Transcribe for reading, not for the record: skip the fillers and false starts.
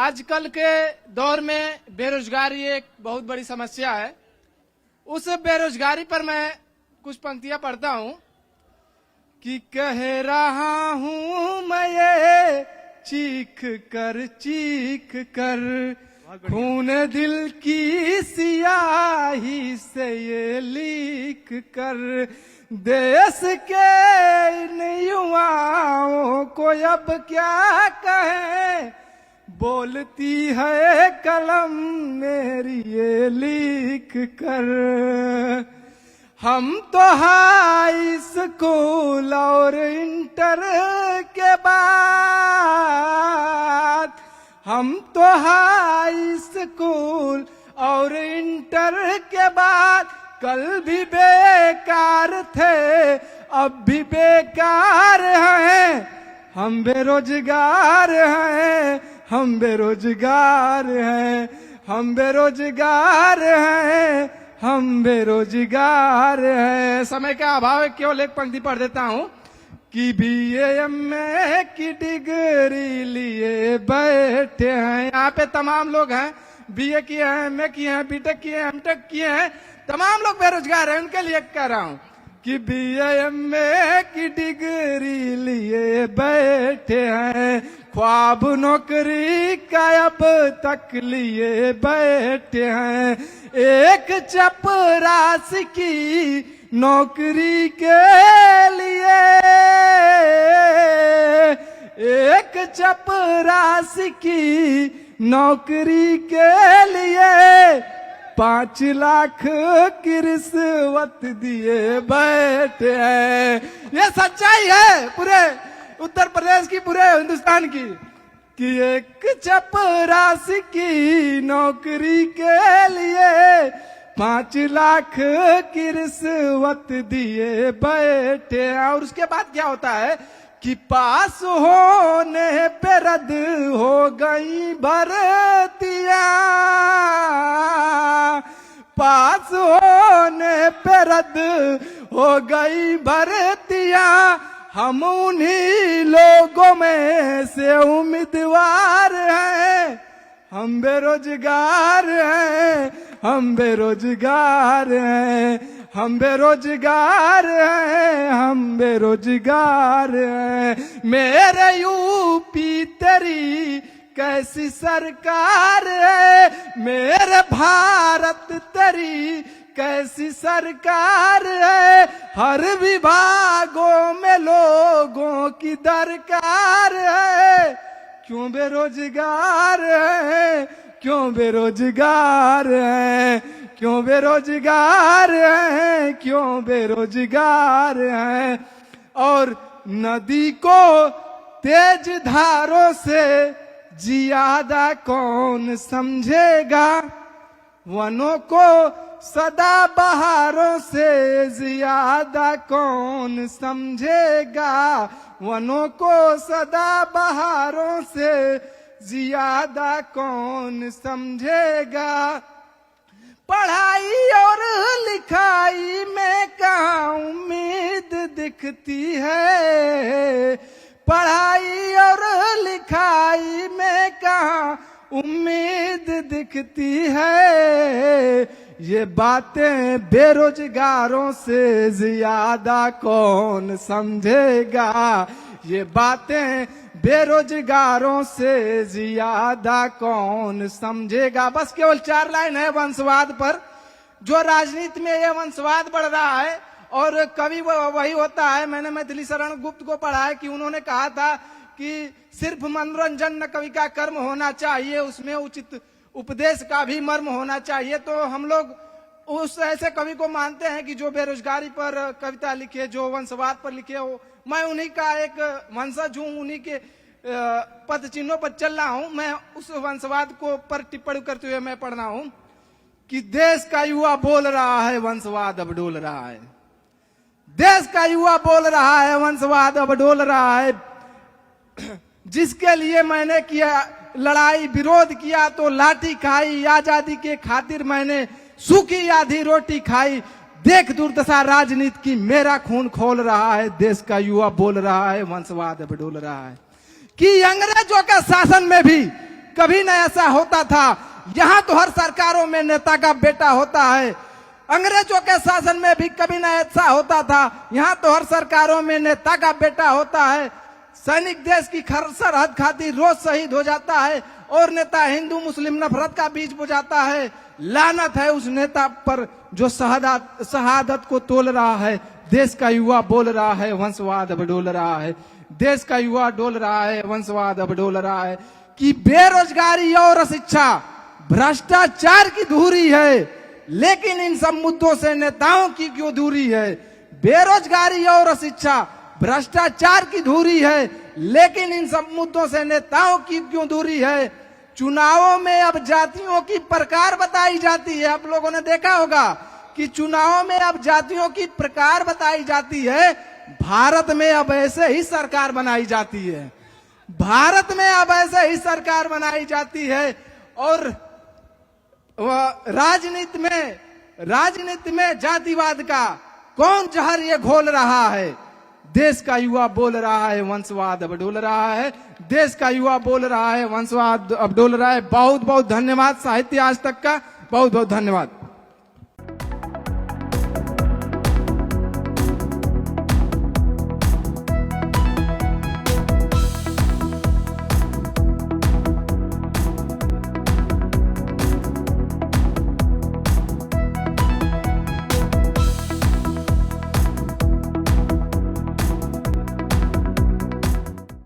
आजकल के दौर में बेरोजगारी एक बहुत बड़ी समस्या है। उस बेरोजगारी पर मैं कुछ पंक्तियां पढ़ता हूं कि कह रहा हूं मैं ये चीख कर खून दिल की सियाही से ये लिख कर देश के इन युवाओं को अब क्या कहें, बोलती है कलम मेरी ये लिख कर। हम तो हाई स्कूल और इंटर के बाद, हम तो हाई स्कूल और इंटर के बाद कल भी बेकार थे अब भी बेकार हैं। हम बेरोजगार हैं, हम बेरोजगार हैं, हम बेरोजगार हैं, हम बेरोजगार हैं। समय का अभाव है, केवल एक पंक्ति पढ़ देता हूं कि BA की डिग्री लिए बैठे हैं। यहाँ पे तमाम लोग हैं, BA किए हैं, MA किए हैं, BTech किए हैं, MTech किए हैं, तमाम लोग बेरोजगार हैं। उनके लिए कह रहा हूं कि BA की डिग्री लिए बैठे हैं, ख्वाब नौकरी का अब तक लिए बैठे हैं। एक चपरासी की नौकरी के लिए, एक चपरासी की नौकरी के लिए 5 लाख की रिश्वत दिए बैठे हैं। ये सच्चाई है पूरे उत्तर प्रदेश की, पूरे हिंदुस्तान की, कि एक चपरासी की नौकरी के लिए 5 लाख की रिश्वत दिए बैठे। और उसके बाद क्या होता है कि पास होने पे रद्द हो गई भर्तियां, पास होने पे रद्द हो गई भर्तियां। हम उन्हीं लोगों में से उम्मीदवार हैं, हम बेरोजगार हैं, हम बेरोजगार हैं, हम बेरोजगार हैं, हम बेरोजगार हैं। मेरे यूपी तेरी कैसी सरकार है, मेरे भारत तेरी कैसी सरकार है। हर विभागों में लोगों की दरकार है, क्यों बेरोजगार है, क्यों बेरोजगार है, क्यों बेरोजगार है, क्यों बेरोजगार है। और नदी को तेज धारों से ज्यादा कौन समझेगा, वनों को सदा बहारों से ज्यादा कौन समझेगा, वनों को सदा बहारों से ज्यादा कौन समझेगा। पढ़ाई और लिखाई में कहाँ उम्मीद दिखती है, पढ़ाई और लिखाई में कहाँ उम्मीद दिखती है। ये बातें बेरोजगारों से ज्यादा कौन समझेगा, ये बातें बेरोजगारों से ज्यादा कौन समझेगा। बस केवल 4 लाइन है वंशवाद पर। जो राजनीति में ये वंशवाद बढ़ रहा है, और कवि वही होता है, मैंने मैथिली शरण गुप्त को पढ़ा है कि उन्होंने कहा था कि सिर्फ मनोरंजन न कवि का कर्म होना चाहिए, उसमें उचित उपदेश का भी मर्म होना चाहिए। तो हम लोग उस ऐसे कवि को मानते हैं कि जो बेरोजगारी पर कविता लिखे, जो वंशवाद पर लिखे हो। मैं उन्हीं का एक वंशज हूँ, उन्हीं के पद चिन्हों पर चल रहा हूँ। मैं उस वंशवाद को पर टिप्पणी करते हुए मैं पढ़ रहा हूँ कि देश का युवा बोल रहा है वंशवाद अब डोल रहा है, देश का युवा बोल रहा है वंशवाद अब डोल रहा है। जिसके लिए मैंने किया लड़ाई विरोध किया तो लाठी खाई, आजादी के खातिर मैंने सूखी आधी रोटी खाई। देख दुर्दशा राजनीति की, मेरा खून खोल रहा है, देश का युवा बोल रहा है वंशवाद अब डोल रहा है। कि अंग्रेजों के शासन में भी कभी न ऐसा होता था। यहाँ तो हर सरकारों में नेता का बेटा होता है। अंग्रेजों के शासन में भी कभी न ऐसा होता था। यहाँ तो हर सरकारों में नेता का बेटा होता है। सैनिक देश की सरहद खातिर रोज शहीद हो जाता है और नेता हिंदू मुस्लिम नफरत का बीज बुझाता है। लानत है उस नेता पर जो शहादत को तोल रहा है। देश का युवा बोल रहा है, वंशवाद अब डोल रहा है। देश का युवा डोल रहा है, वंशवाद अब डोल रहा है कि बेरोजगारी और शिक्षा भ्रष्टाचार की दूरी है, लेकिन इन सब मुद्दों से नेताओं की क्यों दूरी है। बेरोजगारी और शिक्षा भ्रष्टाचार की दूरी है, लेकिन इन सब मुद्दों से नेताओं की क्यों दूरी है। चुनावों में अब जातियों की प्रकार बताई जाती है। आप लोगों ने देखा होगा कि चुनावों में अब जातियों की प्रकार बताई जाती है। भारत में अब ऐसे ही सरकार बनाई जाती है। भारत में अब ऐसे ही सरकार बनाई जाती है। और राजनीति में जातिवाद का कौन जहर ये घोल रहा है। देश का युवा बोल रहा है, वंशवाद अब डोल रहा है। देश का युवा बोल रहा है, वंशवाद अब डोल रहा है। बहुत बहुत धन्यवाद साहित्य आज तक का, बहुत बहुत धन्यवाद।